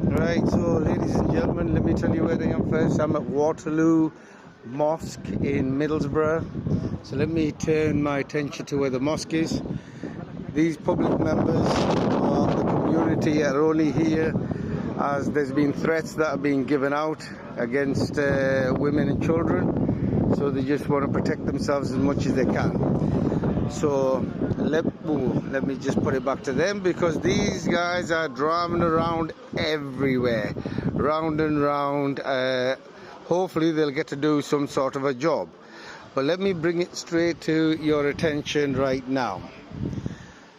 Right, so ladies and gentlemen, let me tell you where I am first. I'm at Waterloo Mosque in Middlesbrough. So let me turn my attention to where the mosque is. These public members of the community are only here as there's been threats that are being given out against women and children. So they just want to protect themselves as much as they can. So let me just put it back to them, because these guys are driving around everywhere, round and round. Hopefully they'll get to do some sort of a job. But let me bring it straight to your attention right now.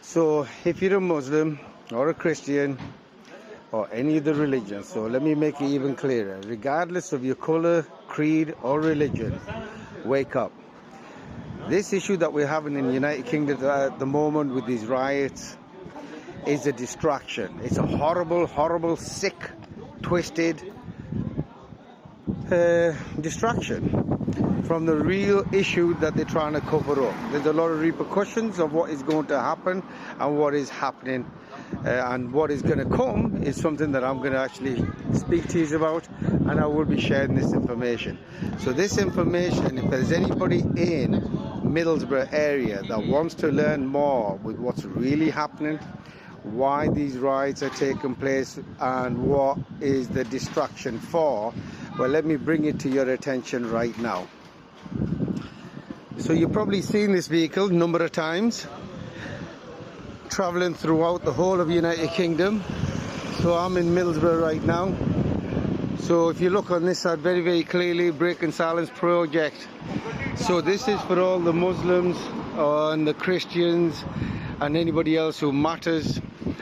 So if you're a Muslim or a Christian or any other religion, so let me make it even clearer. Regardless of your color, creed or religion, wake up. This issue that we're having in the United Kingdom at the moment with these riots is a distraction. It's a horrible, horrible, sick, twisted distraction from the real issue that they're trying to cover up. There's a lot of repercussions of what is going to happen and what is happening, and what is going to come is something that I'm going to actually speak to you about, and I will be sharing this information. So this information, if there's anybody in Middlesbrough area that wants to learn more with what's really happening, why these riots are taking place and what is the distraction for, well, let me bring it to your attention right now. So you've probably seen this vehicle a number of times traveling throughout the whole of United Kingdom. So I'm in Middlesbrough right now. So if you look on this side very, very clearly, Break and Silence Project. So this is for all the Muslims and the Christians and anybody else who matters.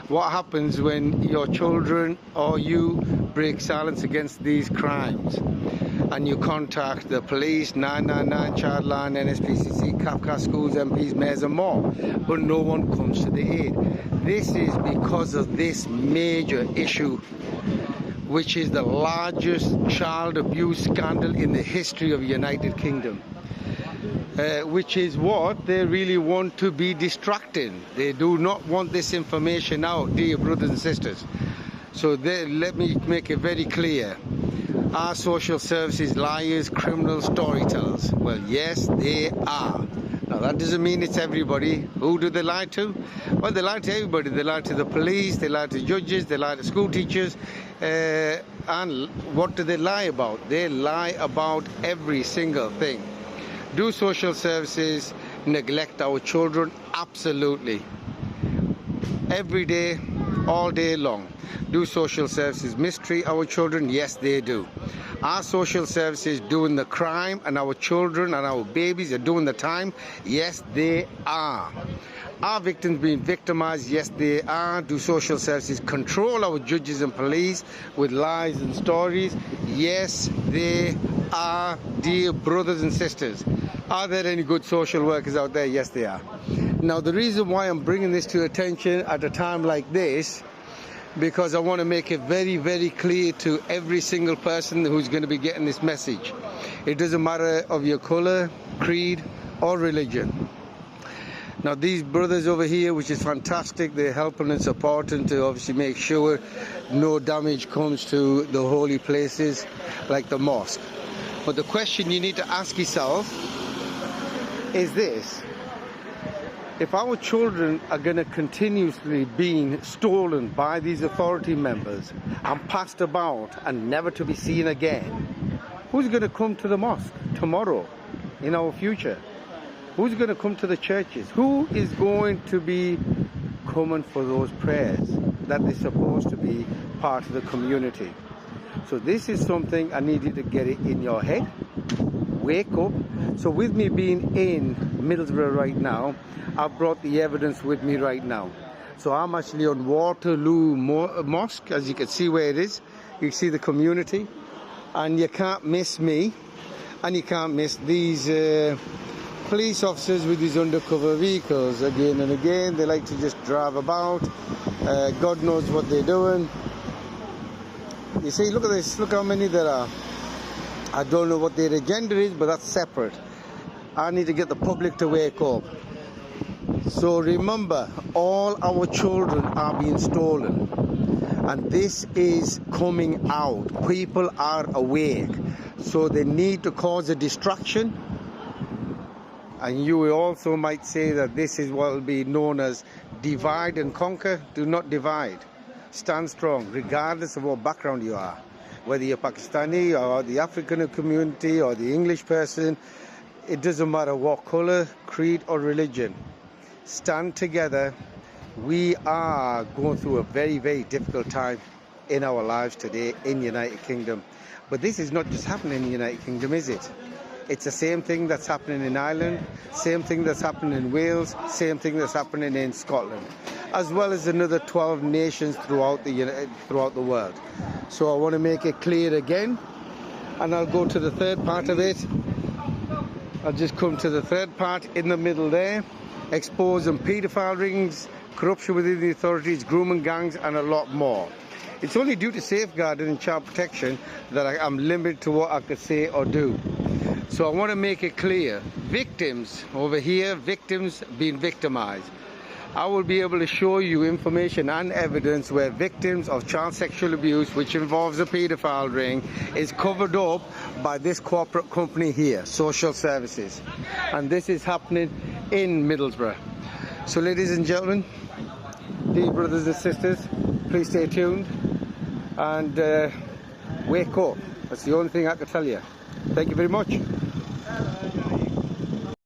What happens when your children or you break silence against these crimes and you contact the police, 999, Childline, NSPCC, CAFCA, schools, MPs, mayors and more, but no one comes to the aid. This is because of this major issue, which is the largest child abuse scandal in the history of the United Kingdom. Which is what they really want to be distracting. They do not want this information out, dear brothers and sisters. So let me make it very clear. Are social services liars, criminals, storytellers? Well, yes, they are. Now, that doesn't mean it's everybody. Who do they lie to? Well, they lie to everybody. They lie to the police, they lie to judges, they lie to school teachers. And what do they lie about? They lie about every single thing. Do social services neglect our children? Absolutely. Every day, all day long. Do social services mistreat our children? Yes, they do. Are social services doing the crime and our children and our babies are doing the time? Yes, they are. Are victims being victimized? Yes, they are. Do social services control our judges and police with lies and stories? Yes, they are, dear brothers and sisters. Are there any good social workers out there? Yes, they are. Now, the reason why I'm bringing this to attention at a time like this, because I want to make it very, very clear to every single person who's going to be getting this message. It doesn't matter of your color, creed, or religion. Now, these brothers over here, which is fantastic, they're helping and supporting to obviously make sure no damage comes to the holy places like the mosque. But the question you need to ask yourself is this: if our children are going to continuously being stolen by these authority members and passed about and never to be seen again, who's going to come to the mosque tomorrow in our future? Who's going to come to the churches? Who is going to be coming for those prayers that they're supposed to be part of the community? So this is something I need you to get it in your head. Wake up. So with me being in Middlesbrough right now, I've brought the evidence with me right now. So I'm actually on Waterloo Mosque, as you can see where it is. You can see the community. And you can't miss me. And you can't miss these police officers with these undercover vehicles again and again. They like to just drive about. God knows what they're doing. You see, look at this. Look how many there are. I don't know what their agenda is, but that's separate. I need to get the public to wake up. So remember, all our children are being stolen, and this is coming out. People are awake, so they need to cause a distraction. And you also might say that this is what will be known as divide and conquer. Do not divide. Stand strong, regardless of what background you are. Whether you're Pakistani or the African community or the English person, it doesn't matter what color, creed or religion. Stand together. We are going through a very, very difficult time in our lives today in the United Kingdom. But this is not just happening in the United Kingdom, is it? It's the same thing that's happening in Ireland, same thing that's happening in Wales, same thing that's happening in Scotland, as well as another 12 nations throughout the world. So I want to make it clear again, and I'll go to the third part of it. I'll just come to the third part in the middle there. Exposing paedophile rings, corruption within the authorities, grooming gangs, and a lot more. It's only due to safeguarding and child protection that I'm limited to what I could say or do. So I want to make it clear, victims over here, victims being victimized. I will be able to show you information and evidence where victims of child sexual abuse, which involves a paedophile ring, is covered up by this corporate company here, Social Services. And this is happening in Middlesbrough. So ladies and gentlemen, dear brothers and sisters, please stay tuned and wake up. That's the only thing I can tell you. Thank you very much.